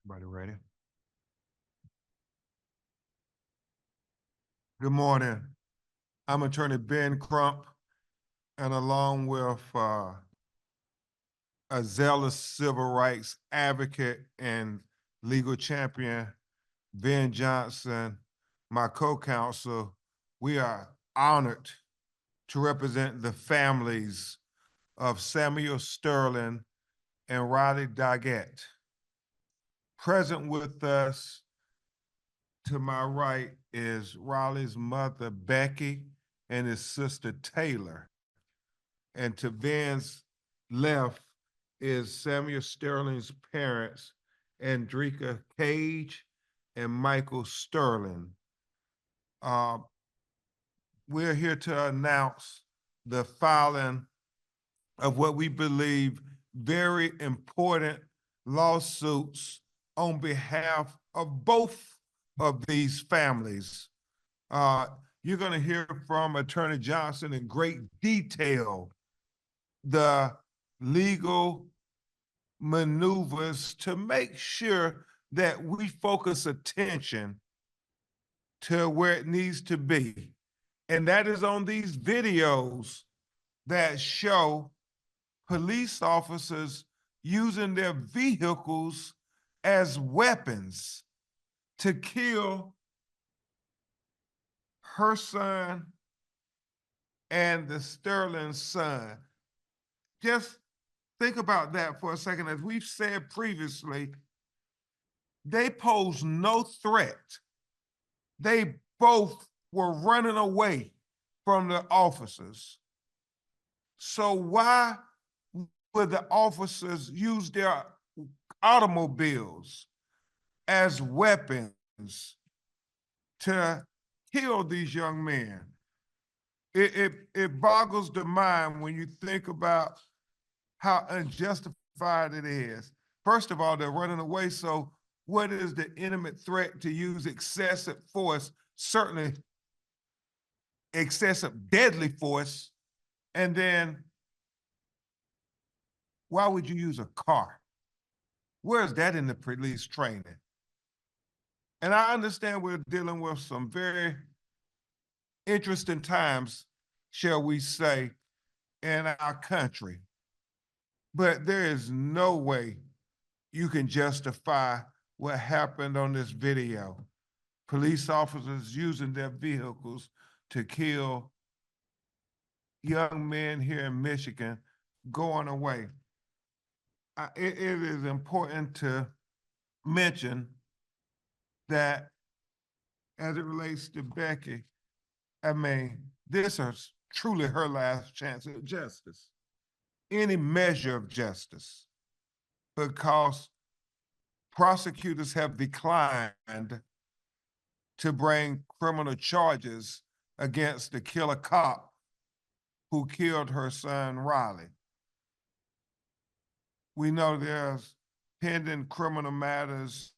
Everybody ready? Good morning. I'm Attorney Ben Crump, and along with a zealous civil rights advocate and legal champion, Ben Johnson, my co-counsel, we are honored to represent the families of Samuel Sterling and Riley Doggett. Present with us to my right is Riley's mother, Becky, and his sister, Taylor. And to Ben's left is Samuel Sterling's parents, Andrika Cage and Michael Sterling. Uh, we're here to announce the filing of what we believe very important lawsuits on behalf of both of these families. Uh, you're going to hear from Attorney Johnson in great detail the legal maneuvers to make sure that we focus attention to where it needs to be. And that is on these videos that show police officers using their vehicles as weapons to kill her son and the Sterling son. Just think about that for a second. As we've said previously, they pose no threat. They both were running away from the officers. So why would the officers use their automobiles as weapons to kill these young men? It boggles the mind when you think about how unjustified it is. First of all, they're running away, so what is the imminent threat to use excessive force? Certainly excessive deadly force. And then why would you use a car? Where's that in the police training? And I understand we're dealing with some very interesting times, shall we say, in our country. But there is no way you can justify what happened on this video. Police officers using their vehicles to kill young men here in Michigan going away. It is important to mention that as it relates to Becky, I mean, this is truly her last chance at justice, any measure of justice, because prosecutors have declined to bring criminal charges against the killer cop who killed her son, Riley. We know there's pending criminal matters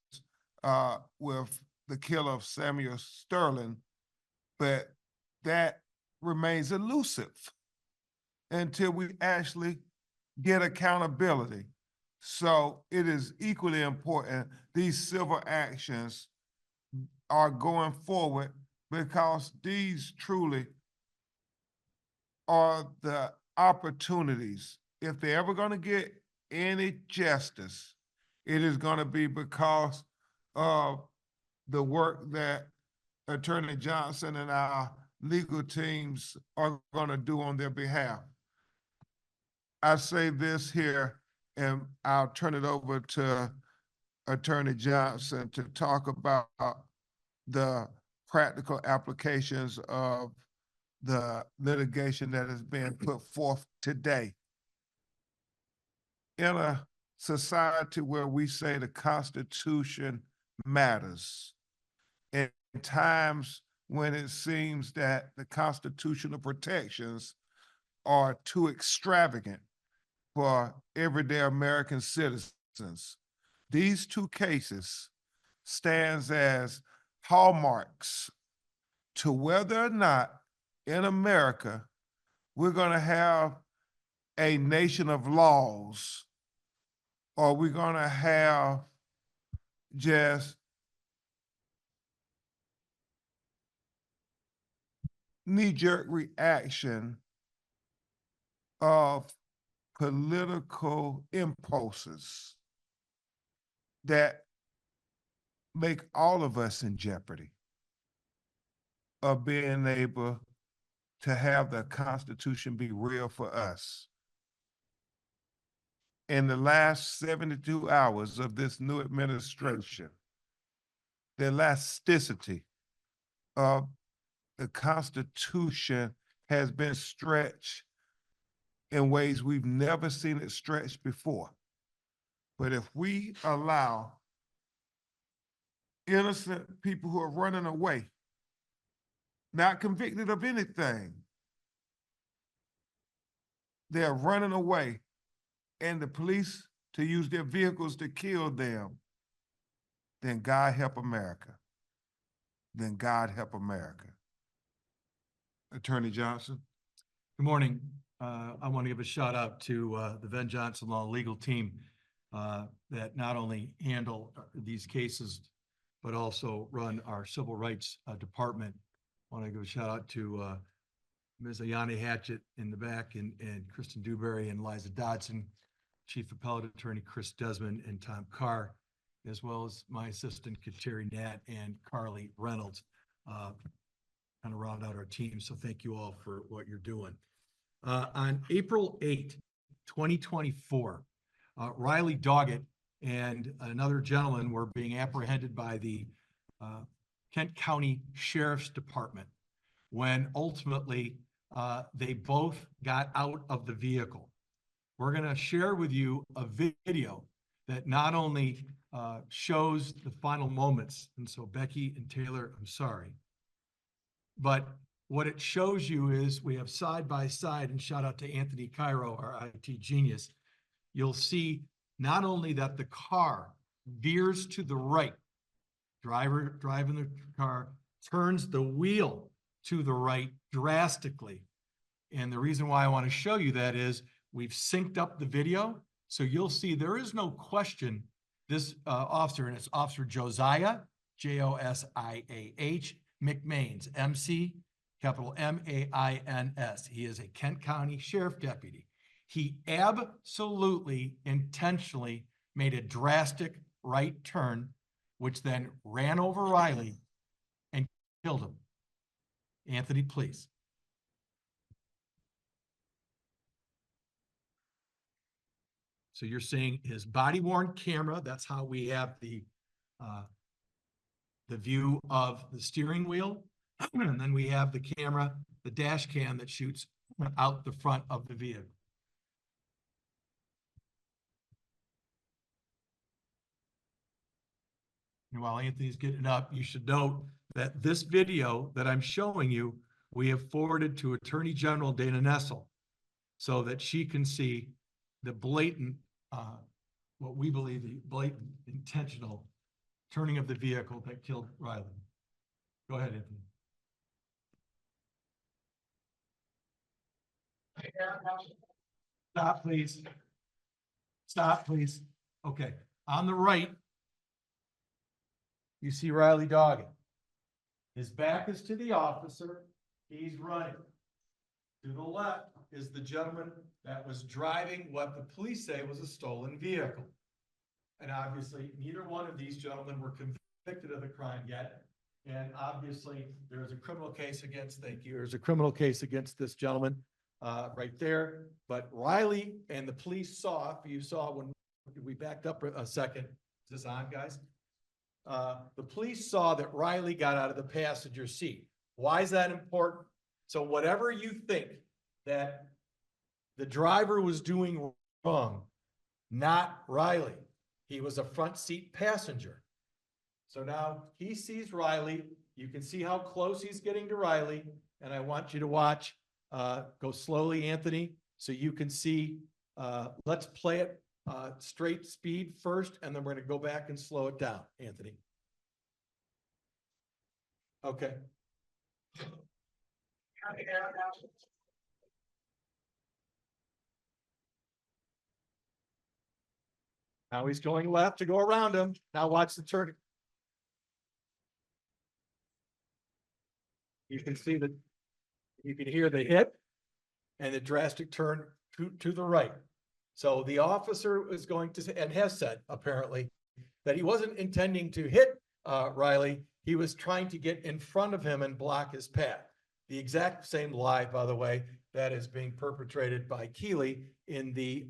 with the killer of Samuel Sterling, but that remains elusive until we actually get accountability. So it is equally important these civil actions are going forward because these truly are the opportunities. If they're ever going to get any justice, it is going to be because of the work that Attorney Johnson and our legal teams are going to do on their behalf. I say this here, and I'll turn it over to Attorney Johnson to talk about the practical applications of the litigation that is being put forth today. In a society where we say the Constitution matters, in times when it seems that the constitutional protections are too extravagant for everyday American citizens, these two cases stands as hallmarks to whether or not in America we're going to have a nation of laws or we're going to have just knee-jerk reaction of political impulses that make all of us in jeopardy of being able to have the Constitution be real for us. In the last 72 hours of this new administration, the elasticity of the Constitution has been stretched in ways we've never seen it stretched before. But if we allow innocent people who are running away, not convicted of anything, they're running away, and the police to use their vehicles to kill them, then God help America. Then God help America. Attorney Johnson. Good morning. I want to give a shout out to the Venn Johnson Law legal team that not only handle these cases, but also run our civil rights department. I want to give a shout out to Ms. Ayane Hatchett in the back and Kristen Dewberry and Liza Dodson, Chief Appellate Attorney Chris Desmond and Tom Carr, as well as my assistant Kateri Nat and Carly Reynolds, kind of round out our team. So thank you all for what you're doing. On April 8, 2024, Riley Doggett and another gentleman were being apprehended by the Kent County Sheriff's Department when ultimately they both got out of the vehicle. We're going to share with you a video that not only shows the final moments, and so Becky and Taylor, I'm sorry, but what it shows you is we have side by side, and shout out to Anthony Cairo, our IT genius. You'll see not only that the car veers to the right, driver driving the car turns the wheel to the right drastically. And the reason why I want to show you that is we've synced up the video. So you'll see there is no question this officer, and it's Officer Josiah, Josiah McMains, MC, capital M-A-I-N-S. He is a Kent County Sheriff Deputy. He absolutely intentionally made a drastic right turn, which then ran over Riley and killed him. Anthony, please. So you're seeing his body-worn camera. That's how we have the view of the steering wheel. And then we have the camera, the dash cam that shoots out the front of the vehicle. And while Anthony's getting up, you should note that this video that I'm showing you, we have forwarded to Attorney General Dana Nessel so that she can see the blatant, what we believe the blatant intentional turning of the vehicle that killed Riley. Go ahead, Anthony. Stop, please. Stop, please. Okay. On the right, you see Riley Doggett. His back is to the officer. He's running. To the left is the gentleman that was driving what the police say was a stolen vehicle. And obviously, neither one of these gentlemen were convicted of the crime yet. And obviously, there is a criminal case against, thank you, there's a criminal case against this gentleman right there. But Riley and the police saw, if you saw when we backed up a second, is this on, guys? The police saw that Riley got out of the passenger seat. Why is that important? So whatever you think that the driver was doing wrong, not Riley. He was a front seat passenger. So now he sees Riley. You can see how close he's getting to Riley. And I want you to watch, go slowly, Anthony, so you can see, let's play it straight speed first, and then we're going to go back and slow it down, Anthony. Okay. Now he's going left to go around him. Now watch the turn. You can see that, you can hear the hit and the drastic turn to the right. So the officer is going to, and has said apparently, that he wasn't intending to hit Riley. He was trying to get in front of him and block his path. The exact same lie, by the way, that is being perpetrated by Keeley in the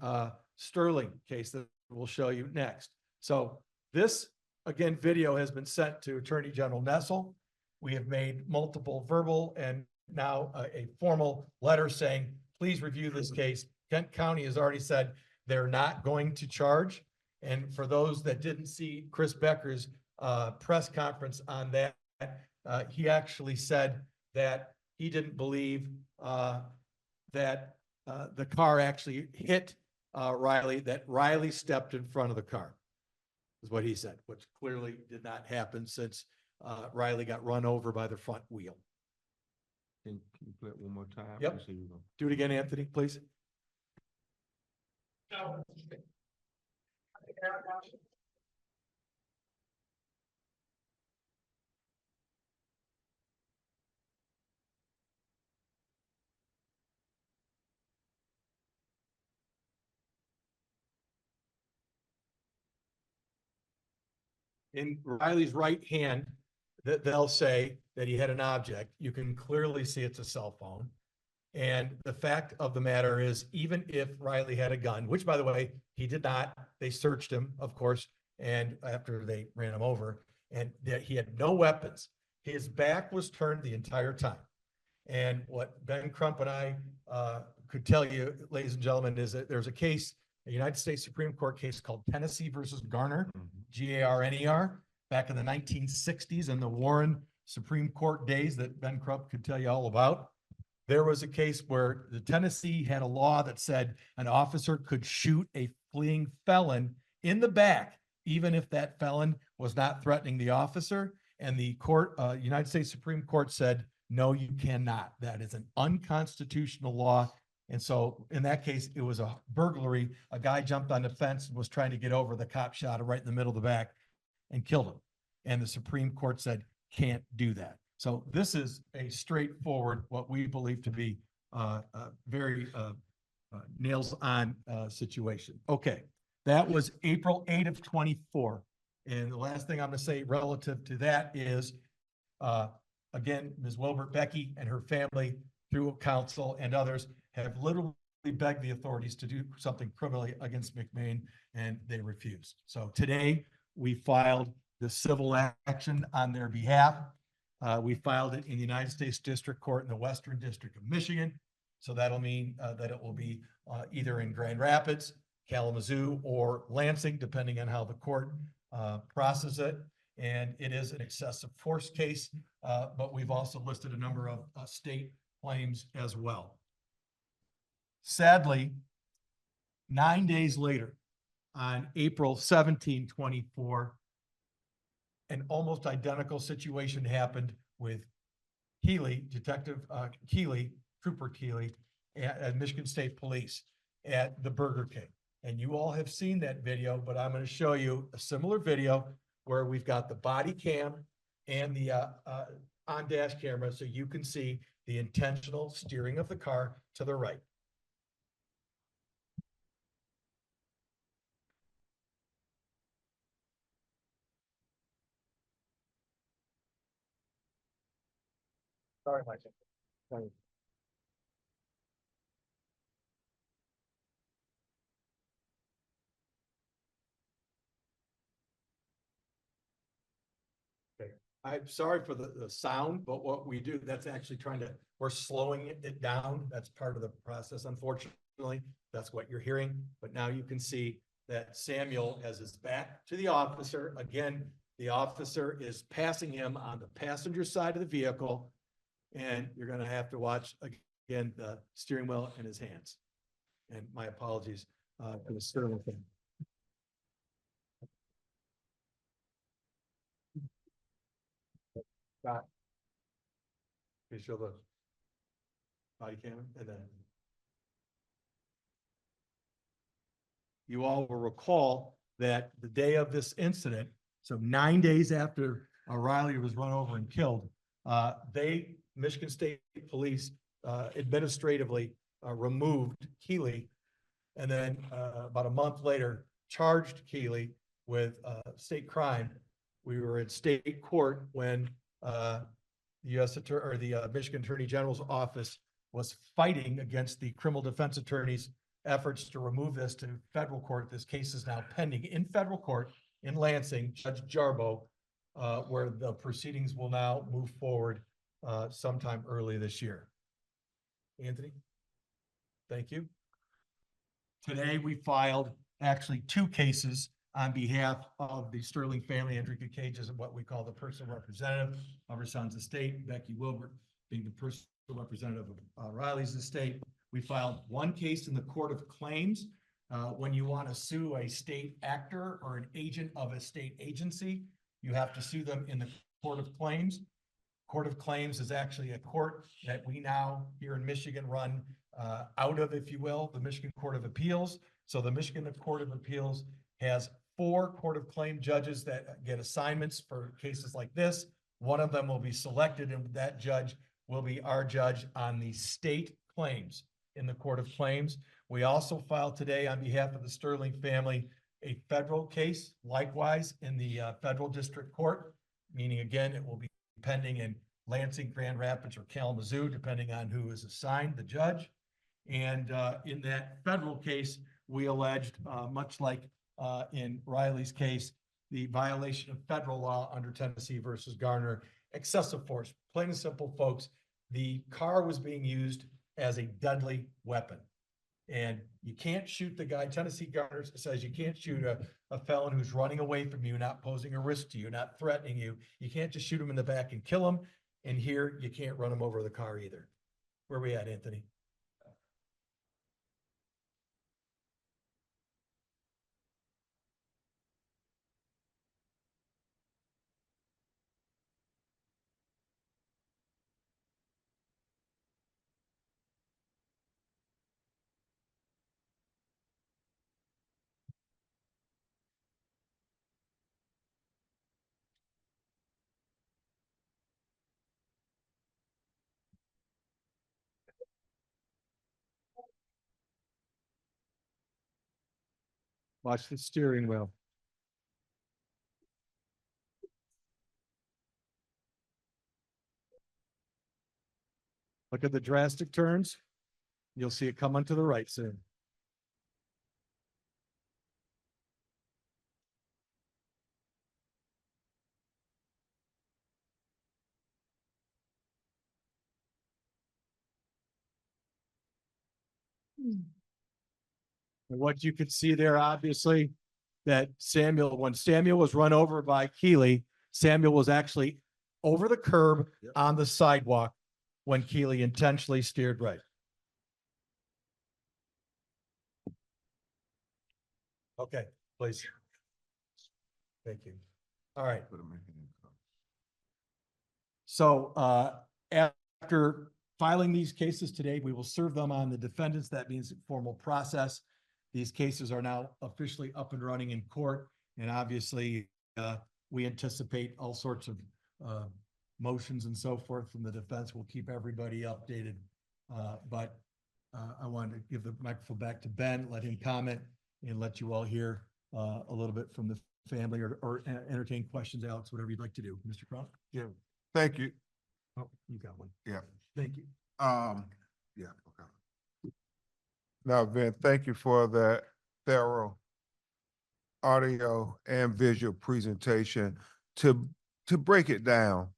Sterling case that we'll show you next. So this, again, video has been sent to Attorney General Nessel. We have made multiple verbal and now a formal letter saying, please review this case. Kent County has already said they're not going to charge. And for those that didn't see Chris Becker's press conference on that, he actually said that he didn't believe that the car actually hit Riley, that Riley stepped in front of the car, is what he said, which clearly did not happen since Riley got run over by the front wheel. Can you play it one more time? Yep. Do it again, Anthony, please. In Riley's right hand, that they'll say that he had an object. You can clearly see it's a cell phone. And the fact of the matter is, even if Riley had a gun, which by the way, he did not, they searched him, of course, and after they ran him over, and that he had no weapons. His back was turned the entire time. And what Ben Crump and I could tell you, ladies and gentlemen, is that there's a case, a United States Supreme Court case called Tennessee versus Garner, Garner, back in the 1960s in the Warren Supreme Court days that Ben Crump could tell you all about. There was a case where the Tennessee had a law that said an officer could shoot a fleeing felon in the back, even if that felon was not threatening the officer. And the court, United States Supreme Court said, no, you cannot. That is an unconstitutional law. And so in that case, it was a burglary. A guy jumped on the fence and was trying to get over. The cop shot him right in the middle of the back and killed him. And the Supreme Court said, can't do that. So this is a straightforward, what we believe to be very nails on situation. Okay, that was April 8 of 24. And the last thing I'm going to say relative to that is, again, Ms. Wilbert Becky and her family through counsel and others have literally begged the authorities to do something criminally against McMain, and they refused. So today we filed the civil action on their behalf. We filed it in the United States District Court in the Western District of Michigan. So that'll mean that it will be either in Grand Rapids, Kalamazoo, or Lansing, depending on how the court processes it. And it is an excessive force case, but we've also listed a number of state claims as well. Sadly, 9 days later, on April 17, 24, an almost identical situation happened with Keeley, Detective Keeley, Trooper Keeley, at Michigan State Police at the Burger King. And you all have seen that video, but I'm going to show you a similar video where we've got the body cam and the on-dash camera, so you can see the intentional steering of the car to the right. Sorry, Mike. Sorry. Okay. I'm sorry for the sound, but what we do, that's actually we're slowing it down. That's part of the process. Unfortunately, that's what you're hearing. But now you can see that Samuel has his back to the officer. Again, the officer is passing him on the passenger side of the vehicle. And you're going to have to watch again the steering wheel in his hands. And my apologies for the steering thing. Got. Can you show the body camera? And then you all will recall that the day of this incident, so 9 days after Riley was run over and killed, Michigan State Police, administratively, removed Keeley. And then, about a month later, charged Keeley with, state crime. We were in state court when, the U.S. Attorney, or the Michigan Attorney General's office was fighting against the criminal defense attorney's efforts to remove this to federal court. This case is now pending in federal court in Lansing, Judge Jarbo, where the proceedings will now move forward sometime early this year. Anthony? Thank you. Today, we filed actually 2 cases on behalf of the Sterling family. Enrique Cage is what we call the personal representative of her son's estate, Becky Wilbert being the personal representative of Riley's estate. We filed 1 case in the Court of Claims. When you want to sue a state actor or an agent of a state agency, you have to sue them in the Court of Claims. Court of Claims is actually a court that we now here in Michigan run out of, if you will, the Michigan Court of Appeals. So the Michigan Court of Appeals has 4 Court of Claim judges that get assignments for cases like this. One of them will be selected, and that judge will be our judge on the state claims in the Court of Claims. We also filed today on behalf of the Sterling family a federal case, likewise in the federal district court, meaning again, it will be pending in Lansing, Grand Rapids, or Kalamazoo, depending on who is assigned the judge. And in that federal case, we alleged, much like in Riley's case, the violation of federal law under Tennessee versus Garner, excessive force. Plain and simple, folks, the car was being used as a deadly weapon. And you can't shoot the guy. Tennessee Garner says you can't shoot a felon who's running away from you, not posing a risk to you, not threatening you. You can't just shoot him in the back and kill him. And here, you can't run him over the car either. Where are we at, Anthony? Watch the steering wheel. Look at the drastic turns. You'll see it come onto the right soon. And what you could see there, obviously, that when Samuel was run over by Keeley, Samuel was actually over the curb on the sidewalk when Keeley intentionally steered right. Okay, please. Thank you. All right. So after filing these cases today, we will serve them on the defendants. That means formal process. These cases are now officially up and running in court. And obviously, we anticipate all sorts of motions and so forth from the defense. We'll keep everybody updated. But I wanted to give the microphone back to Ben, let him comment, and let you all hear a little bit from the family, or entertain questions, Alex, whatever you'd like to do. Mr. Crown? Yeah, thank you. Oh, you got one. Yeah. Thank you. Yeah, okay. Now, Ben, thank you for that thorough audio and visual presentation. To break it down,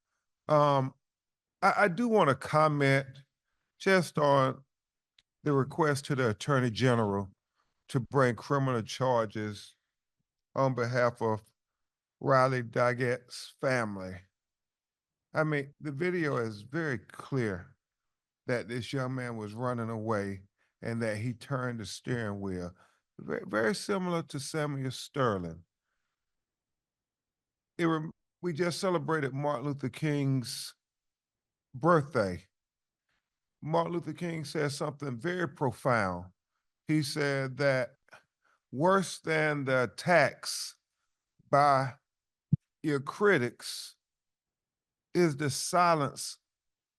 I do want to comment just on the request to the Attorney General to bring criminal charges on behalf of Riley Doggett's family. I mean, the video is very clear that this young man was running away and that he turned the steering wheel. Very, very similar to Samuel Sterling. We just celebrated Martin Luther King's birthday. Martin Luther King said something very profound. He said that worse than the attacks by your critics is the silence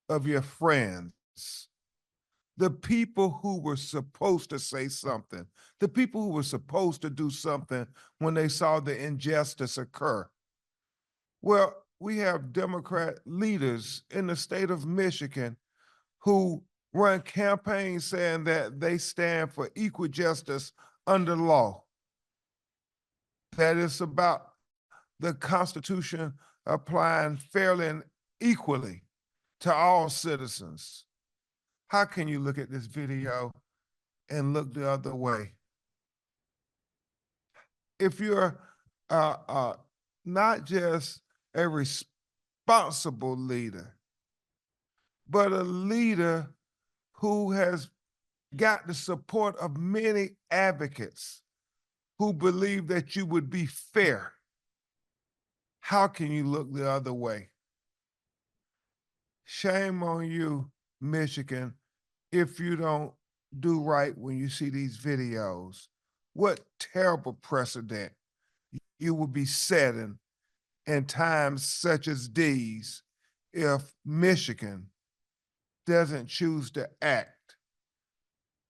of your friends, the people who were supposed to say something, the people who were supposed to do something when they saw the injustice occur. Well, we have Democrat leaders in the state of Michigan who run campaigns saying that they stand for equal justice under law, that it's about the Constitution applying fairly and equally to all citizens. How can you look at this video and look the other way? If you're not just a responsible leader, but a leader who has got the support of many advocates who believe that you would be fair, how can you look the other way? Shame on you, Michigan, if you don't do right when you see these videos. What terrible precedent you will be setting in times such as these if Michigan doesn't choose to act.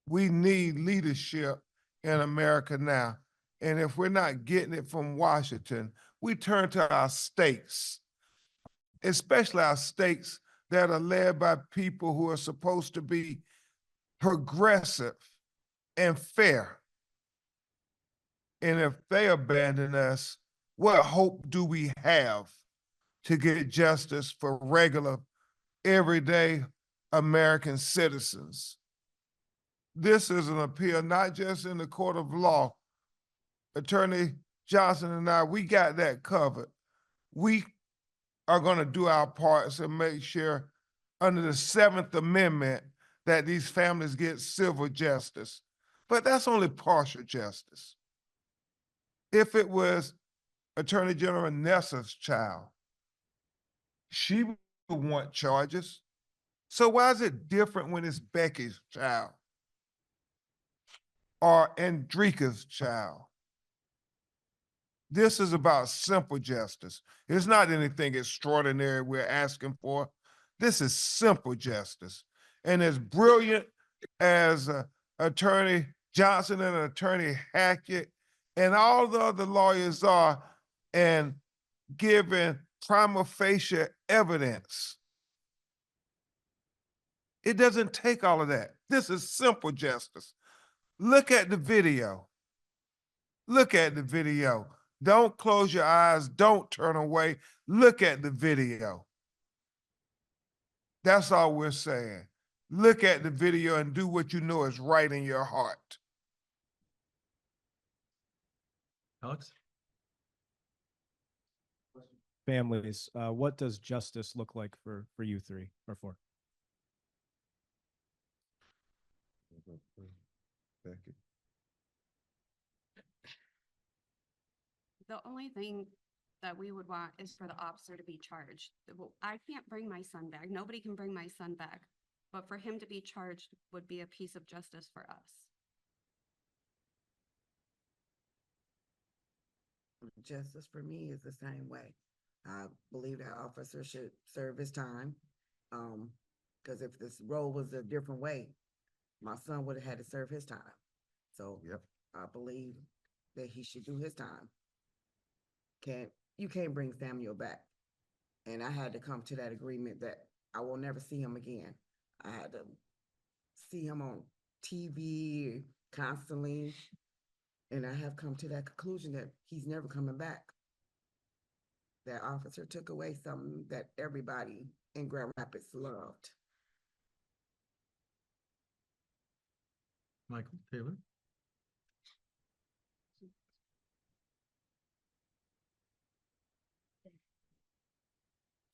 We need leadership in America now. And if we're not getting it from Washington, we turn to our states, especially our states that are led by people who are supposed to be progressive and fair. And if they abandon us, what hope do we have to get justice for regular, everyday American citizens? This is an appeal not just in the court of law. Attorney Johnson and I, we got that covered. We are going to do our parts and make sure under the Seventh Amendment that these families get civil justice. But that's only partial justice. If it was Attorney General Nessa's child, she would want charges. So why is it different when it's Becky's child or Andrika's child? This is about simple justice. It's not anything extraordinary we're asking for. This is simple justice. And as brilliant as Attorney Johnson and Attorney Hackett and all the other lawyers are and giving prima facie evidence, it doesn't take all of that. This is simple justice. Look at the video. Look at the video. Don't close your eyes. Don't turn away. Look at the video. That's all we're saying. Look at the video and do what you know is right in your heart. Alex? Families, what does justice look like for you three or four? Becky. The only thing that we would want is for the officer to be charged. Well, I can't bring my son back. Nobody can bring my son back. But for him to be charged would be a piece of justice for us. Justice for me is the same way. I believe that officer should serve his time. Because if this role was a different way, my son would have had to serve his time. So Yep. I believe that he should do his time. You can't bring Samuel back. And I had to come to that agreement that I will never see him again. I had to see him on TV constantly. And I have come to that conclusion that he's never coming back. That officer took away something that everybody in Grand Rapids loved. Michael Taylor?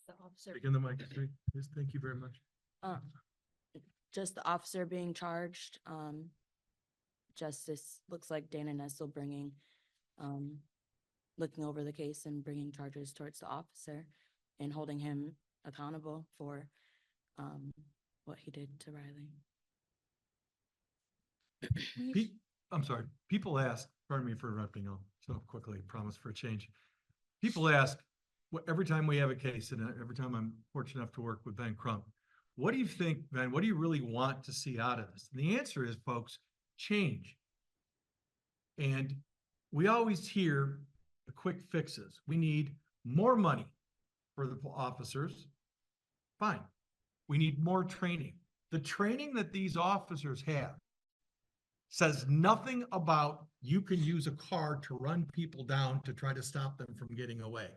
The officer, Speak in the mic, please. Thank you very much. um, just the officer being charged, justice looks like Dana Nessel bringing, looking over the case and bringing charges towards the officer and holding him accountable for, what he did to Riley. I'm sorry, people ask, Pardon me for interrupting, so quickly, promise for a change. People ask, every time we have a case, and every time I'm fortunate enough to work with Ben Crump, what do you think, Ben, what do you really want to see out of this? And the answer is, folks, change. And we always hear the quick fixes. We need more money for the officers. Fine. We need more training. The training that these officers have says nothing about you can use a car to run people down to try to stop them from getting away.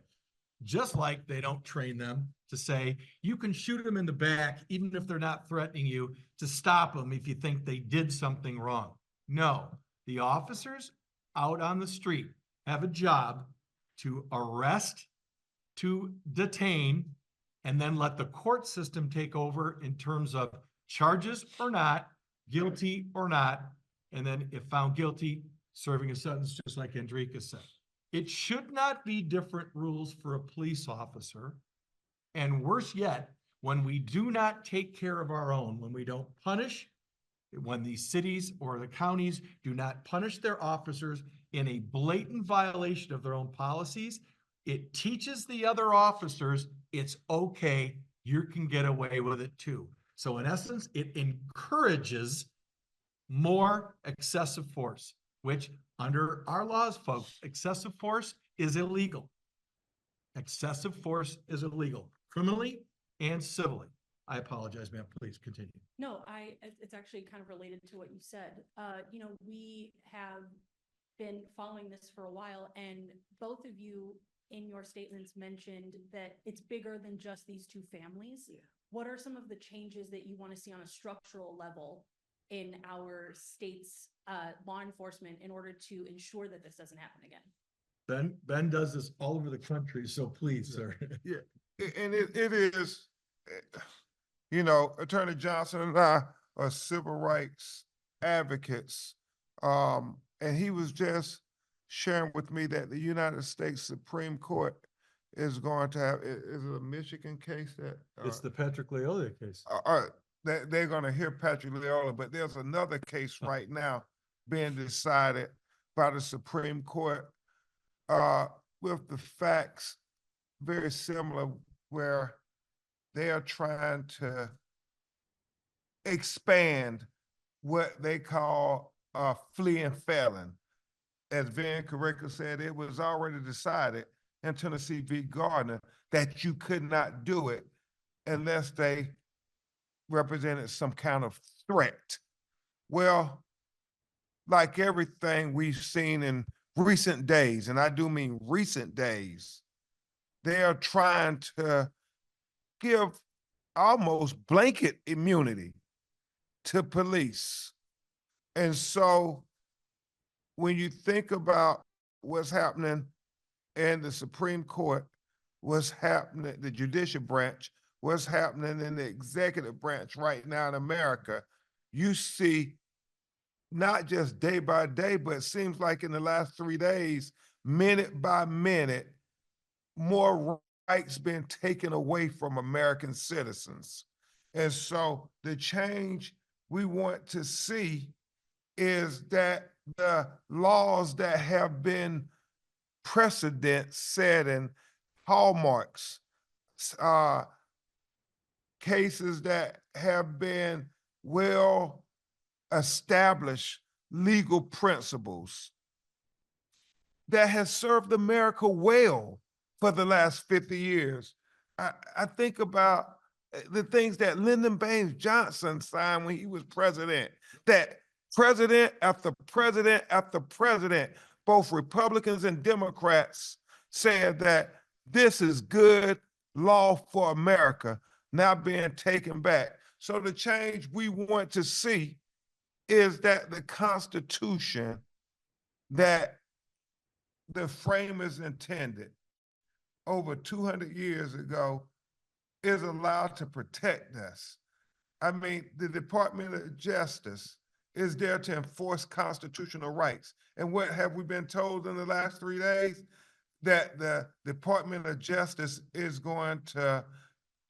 Just like they don't train them to say, you can shoot them in the back, even if they're not threatening you, to stop them if you think they did something wrong. No, the officers out on the street have a job to arrest, to detain, and then let the court system take over in terms of charges or not, guilty or not, and then if found guilty, serving a sentence just like Andrika said. It should not be different rules for a police officer. And worse yet, when we do not take care of our own, when we don't punish, when the cities or the counties do not punish their officers in a blatant violation of their own policies, it teaches the other officers it's okay, you can get away with it too. So in essence, it encourages more excessive force, which under our laws, folks, excessive force is illegal. Excessive force is illegal, criminally and civilly. I apologize, ma'am. Please continue. No, it's actually kind of related to what you said. We have been following this for a while, and both of you in your statements mentioned that it's bigger than just these two families. Yeah. What are some of the changes that you want to see on a structural level in our state's law enforcement in order to ensure that this doesn't happen again? Ben does this all over the country, so please, sir. And it is, you know, Attorney Johnson and I are civil rights advocates. And he was just sharing with me that the United States Supreme Court is going to have, is it a Michigan case that? It's the Patrick Leolia case. They're gonna hear Patrick Leola, but there's another case right now being decided by the Supreme Court with the facts very similar, where they are trying to expand what they call a fleeing felon. As Van correctly said, it was already decided in Tennessee v. Gardner that you could not do it unless they represented some kind of threat. Well, like everything we've seen in recent days, and I do mean recent days, they are trying to give almost blanket immunity to police. And so when you think about what's happening in the Supreme Court, what's happening, the judicial branch, what's happening in the executive branch right now in America, you see not just day by day, but it seems like in the last 3 days, minute by minute, more rights being taken away from American citizens. And so the change we want to see is that the laws that have been precedent setting hallmarks, cases that have been well established legal principles that has served America well for the last 50 years. I think about the things that Lyndon Baines Johnson signed when he was president, that president after president after president, both Republicans and Democrats, said that this is good law for America, now being taken back. So the change we want to see is that the Constitution that the framers intended over 200 years ago is allowed to protect us. I mean, the Department of Justice is there to enforce constitutional rights. And what have we been told in the last 3 days? That the Department of Justice is going to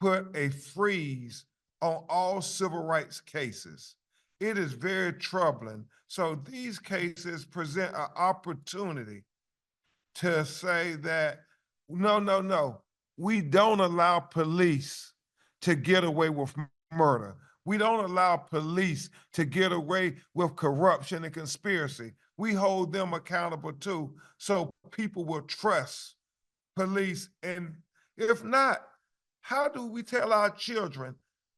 put a freeze on all civil rights cases. It is very troubling. So these cases present an opportunity to say that, no, we don't allow police to get away with murder. We don't allow police to get away with corruption and conspiracy. We hold them accountable too, so people will trust police. And if not, how do we tell our children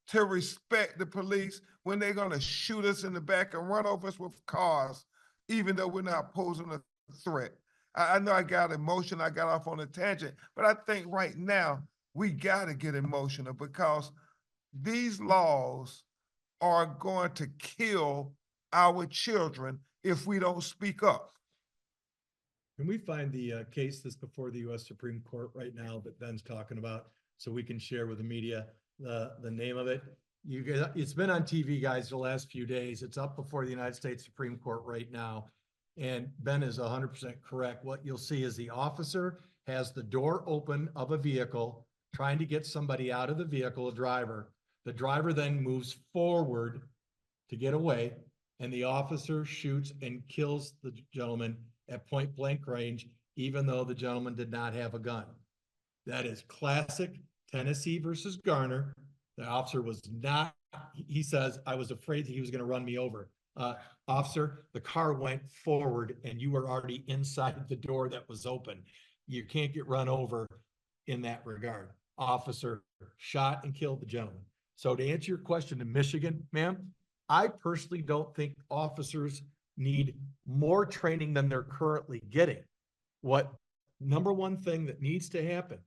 to respect the police when they're going to shoot us in the back and run over us with cars, even though we're not posing a threat? I know I got emotional, I got off on a tangent, but I think right now we got to get emotional because these laws are going to kill our children if we don't speak up. Can we find the case that's before the US Supreme Court right now that Ben's talking about, so we can share with the media the name of it? You guys, it's been on TV, guys, the last few days. It's up before the United States Supreme Court right now. And Ben is 100% correct. What you'll see is the officer has the door open of a vehicle, trying to get somebody out of the vehicle, a driver. The driver then moves forward to get away, and the officer shoots and kills the gentleman at point blank range, even though the gentleman did not have a gun. That is classic Tennessee versus Garner. The officer was not, he says, I was afraid that he was going to run me over. Officer, the car went forward and you were already inside the door that was open. You can't get run over in that regard. Officer shot and killed the gentleman. So to answer your question in Michigan, ma'am, I personally don't think officers need more training than they're currently getting. What number one thing that needs to happen,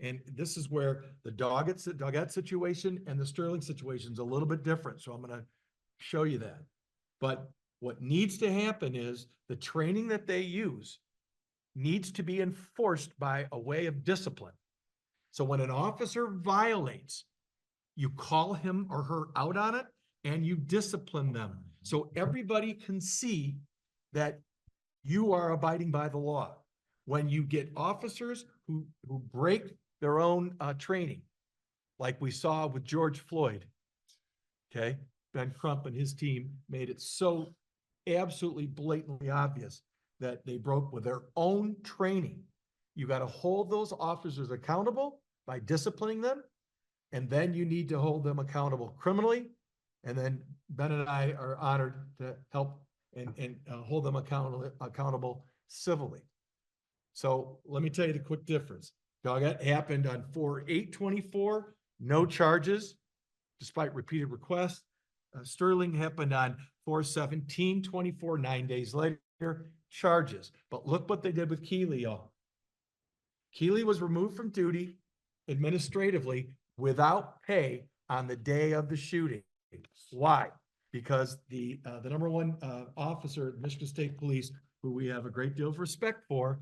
and this is where the Doggett situation and the Sterling situation is a little bit different. So I'm going to show you that. But what needs to happen is the training that they use needs to be enforced by a way of discipline. So when an officer violates, you call him or her out on it and you discipline them. So everybody can see that you are abiding by the law. When you get officers who break their own training, like we saw with George Floyd, okay? Ben Crump and his team made it so absolutely blatantly obvious that they broke with their own training. You got to hold those officers accountable by disciplining them, and then you need to hold them accountable criminally. And then Ben and I are honored to help and hold them accountable civilly. So let me tell you the quick difference. Doggett happened on 4/8/24, no charges, despite repeated requests. Sterling happened on 4/17/24, 9 days later, charges. But look what they did with Keeley, y'all. Keeley was removed from duty administratively without pay on the day of the shooting. Why? Because the number one officer at Michigan State Police, who we have a great deal of respect for,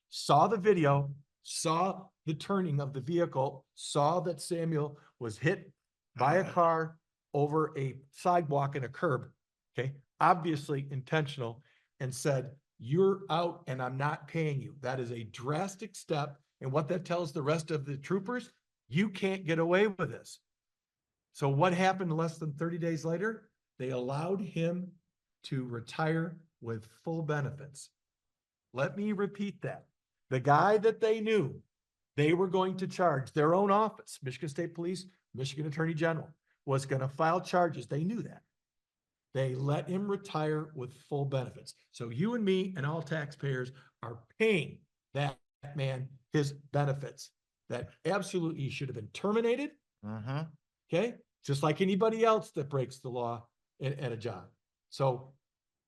saw the video, saw the turning of the vehicle, saw that Samuel was hit by a car over a sidewalk and a curb, okay, obviously intentional, and said, you're out and I'm not paying you. That is a drastic step. And what that tells the rest of the troopers, you can't get away with this. So what happened less than 30 days later? They allowed him to retire with full benefits. Let me repeat that. The guy that they knew they were going to charge, their own office, Michigan State Police, Michigan Attorney General, was going to file charges. They knew that. They let him retire with full benefits. So you and me and all taxpayers are paying that man his benefits that absolutely should have been terminated. Okay. Just like anybody else that breaks the law at a job. So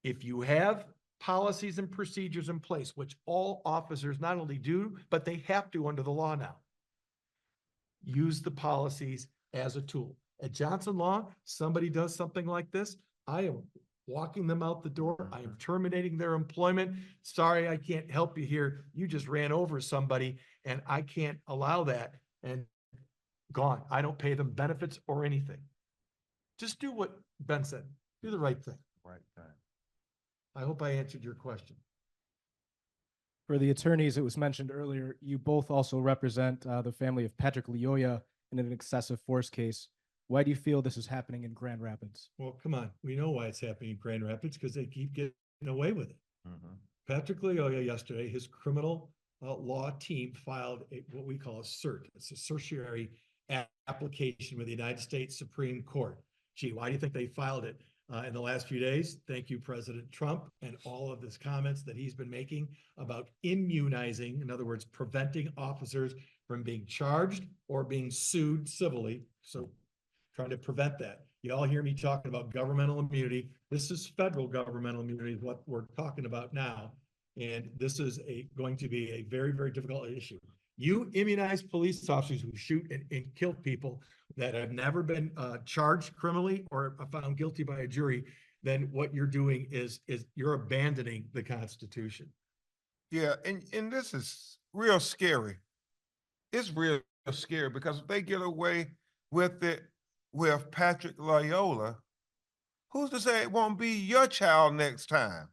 if you have policies and procedures in place, which all officers not only do, but they have to under the law now, use the policies as a tool. At Johnson Law, somebody does something like this, I am walking them out the door. I am terminating their employment. Sorry, I can't help you here. You just ran over somebody and I can't allow that. And gone. I don't pay them benefits or anything. Just do what Ben said. Do the right thing. Right. I hope I answered your question. For the attorneys, it was mentioned earlier, you both also represent the family of Patrick Lyoya in an excessive force case. Why do you feel this is happening in Grand Rapids? Well, come on, we know why it's happening in Grand Rapids, because they keep getting away with it. Patrick Loyola yesterday, his criminal law team filed what we call a cert. It's a certiorari application with the United States Supreme Court. Gee, why do you think they filed it in the last few days? Thank you, President Trump, and all of his comments that he's been making about immunizing, in other words, preventing officers from being charged or being sued civilly. So trying to prevent that. You all hear me talking about governmental immunity. This is federal governmental immunity, what we're talking about now. And this is going to be a very, very difficult issue. You immunize police officers who shoot and kill people that have never been charged criminally or found guilty by a jury, then what you're doing is you're abandoning the Constitution. Yeah, and this is real scary. It's real scary because if they get away with it with Patrick Loyola, who's to say it won't be your child next time?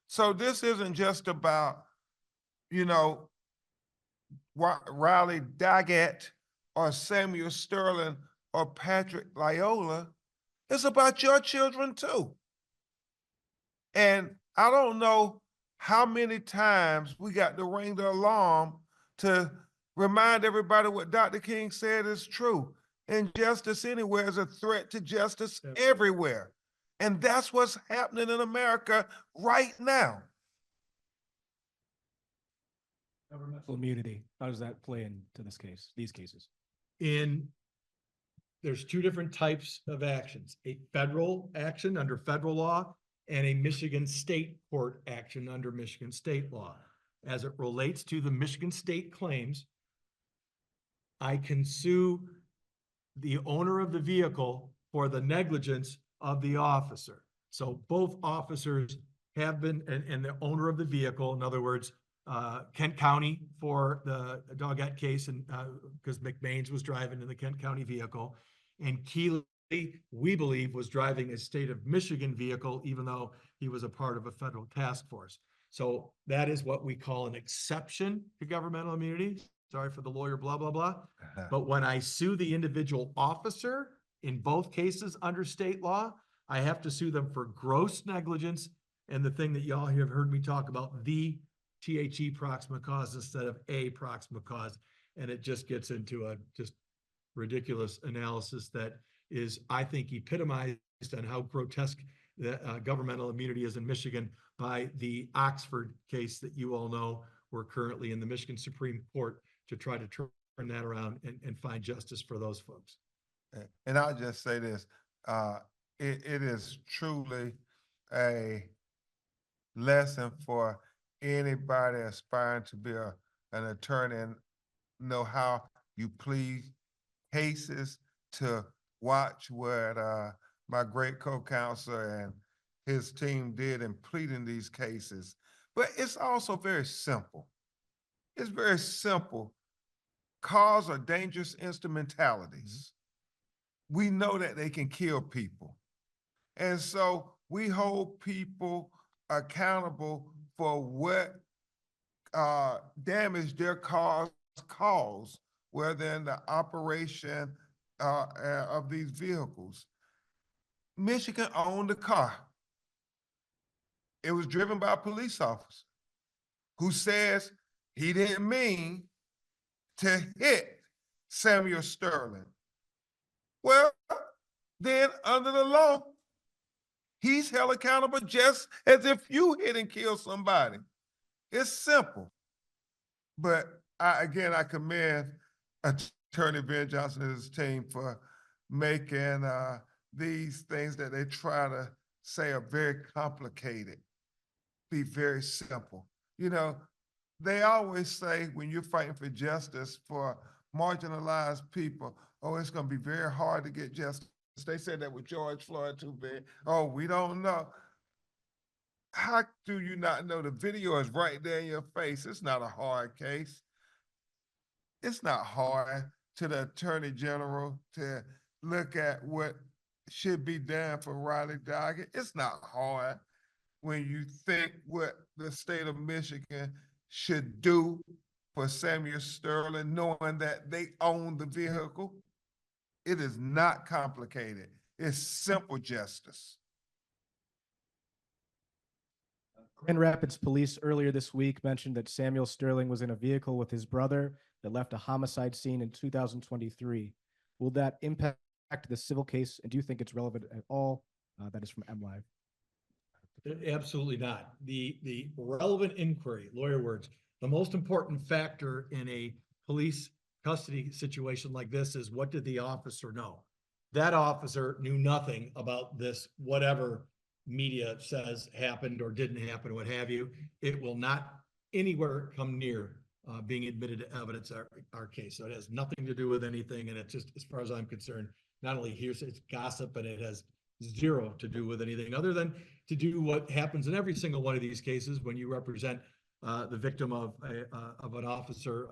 So this isn't just about, you know, Riley Doggett or Samuel Sterling or Patrick Loyola. It's about your children too. And I don't know how many times we got to ring the alarm to remind everybody what Dr. King said is true. Injustice anywhere is a threat to justice everywhere. And that's what's happening in America right now. Governmental immunity, how does that play into these cases? There's two different types of actions, a federal action under federal law and a Michigan state court action under Michigan state law. As it relates to the Michigan state claims, I can sue the owner of the vehicle for the negligence of the officer. So both officers have been, and the owner of the vehicle, in other words, Kent County for the Doggett case, and because McBain's was driving in the Kent County vehicle, and Keeley, we believe, was driving a state of Michigan vehicle, even though he was a part of a federal task force. So that is what we call an exception to governmental immunity. Sorry for the lawyer, blah, blah, blah. But when I sue the individual officer in both cases under state law, I have to sue them for gross negligence. And the thing that y'all have heard me talk about, the THE proximate cause instead of a proximate cause. And it just gets into a just ridiculous analysis that is, I think, epitomized on how grotesque the governmental immunity is in Michigan by the Oxford case that you all know. We're currently in the Michigan Supreme Court to try to turn that around and find justice for those folks. And I'll just say this, it is truly a lesson for anybody aspiring to be an attorney and know how you plead cases, to watch what my great co-counselor and his team did in pleading these cases. But it's also very simple. It's very simple. Cars are dangerous instrumentalities. We know that they can kill people. And so we hold people accountable for what damage their cars cause, whether in the operation of these vehicles. Michigan owned the car. It was driven by a police officer who says he didn't mean to hit Samuel Sterling. Well, then under the law, he's held accountable just as if you hit and kill somebody. It's simple. But I commend Attorney Ben Johnson and his team for making these things that they try to say are very complicated be very simple. You know, they always say when you're fighting for justice for marginalized people, oh, it's going to be very hard to get justice. They said that with George Floyd too, Ben. Oh, we don't know. How do you not know? The video is right there in your face. It's not a hard case. It's not hard to the Attorney General to look at what should be done for Riley Doggett. It's not hard when you think what the state of Michigan should do for Samuel Sterling, knowing that they own the vehicle. It is not complicated. It's simple justice. Grand Rapids Police earlier this week mentioned that Samuel Sterling was in a vehicle with his brother that left a homicide scene in 2023. Will that impact the civil case, and do you think it's relevant at all? That is from MLive. Absolutely not. The relevant inquiry, lawyer words, the most important factor in a police custody situation like this is, what did the officer know? That officer knew nothing about this, whatever media says happened or didn't happen, what have you. It will not anywhere come near being admitted to evidence our case. So it has nothing to do with anything. And it's just, as far as I'm concerned, not only hearsay, it's gossip, and it has zero to do with anything other than to do what happens in every single one of these cases when you represent the victim of an officer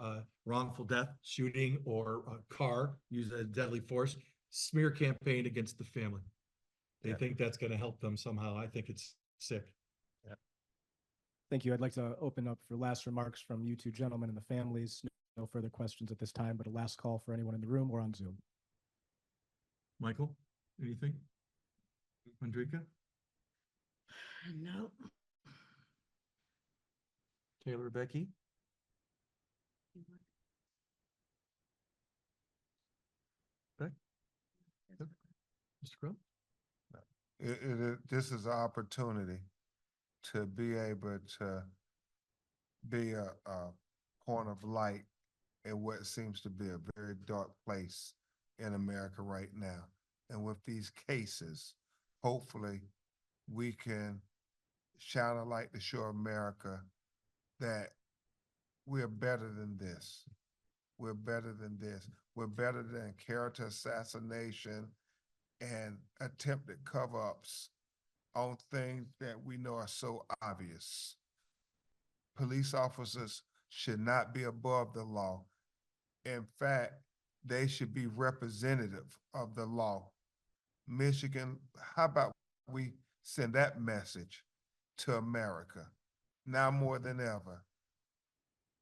wrongful death, shooting, or a car used as deadly force, smear campaign against the family. They think that's going to help them somehow. I think it's sick. Thank you. I'd like to open up for last remarks from you two gentlemen and the families. No further questions at this time, but a last call for anyone in the room or on Zoom. Michael, anything? Andrika? No. Taylor, Becky? Beck? Mr. Crowe? This is an opportunity to be able to be a point of light in what seems to be a very dark place in America right now. And with these cases, hopefully we can shine a light to show America that we're better than this. We're better than this. We're better than character assassination and attempted cover-ups on things that we know are so obvious. Police officers should not be above the law. In fact, they should be representative of the law. Michigan, how about we send that message to America now more than ever?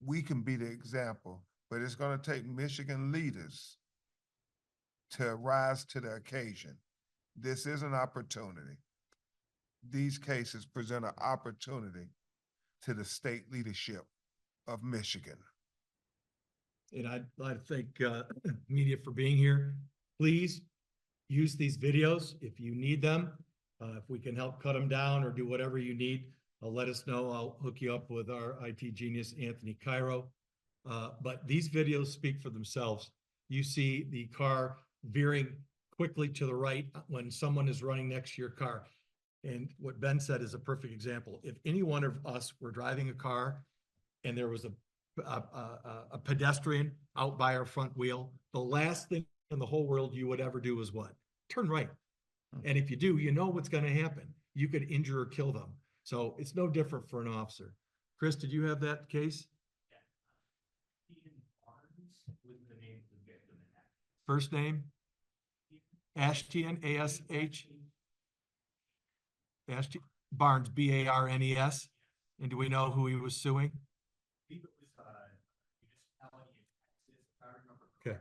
We can be the example, but it's going to take Michigan leaders to rise to the occasion. This is an opportunity. These cases present an opportunity to the state leadership of Michigan. And I'd like to thank media for being here. Please use these videos if you need them. If we can help cut them down or do whatever you need, let us know. I'll hook you up with our IT genius, Anthony Cairo. But these videos speak for themselves. You see the car veering quickly to the right when someone is running next to your car. And what Ben said is a perfect example. If any one of us were driving a car and there was a pedestrian out by our front wheel, the last thing in the whole world you would ever do is what? Turn right. And if you do, you know what's going to happen. You could injure or kill them. So it's no different for an officer. Chris, did you have that case? First name? Ashtian, A-S-H? Ashtian, Barnes, B-A-R-N-E-S. And do we know who he was suing? Okay.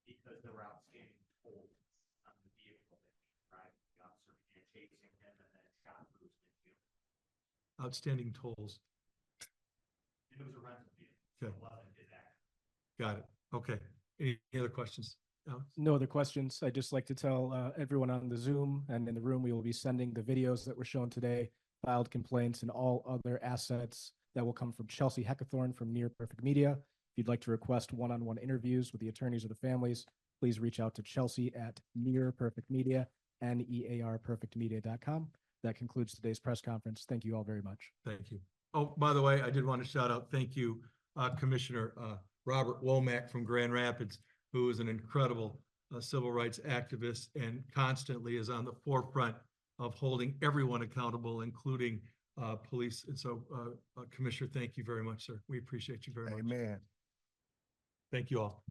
Because there were outstanding tolls on the vehicle that he drive. The officer began chasing him and then shot through his windshield. Outstanding tolls. And it was a rental vehicle. Okay. So it wasn't his accident. Got it. Okay. Any other questions? Alex? No other questions. I'd just like to tell everyone on the Zoom and in the room, we will be sending the videos that were shown today, filed complaints, and all other assets that will come from Chelsea Heckathorn from Near Perfect Media. If you'd like to request one-on-one interviews with the attorneys or the families, please reach out to Chelsea at Near Perfect Media, NEARPerfectMedia.com. That concludes today's press conference. Thank you all very much. Thank you. Oh, by the way, I did want to shout out, thank you, Commissioner Robert Womack from Grand Rapids, who is an incredible civil rights activist and constantly is on the forefront of holding everyone accountable, including police. And so, Commissioner, thank you very much, sir. We appreciate you very much. Amen. Thank you all.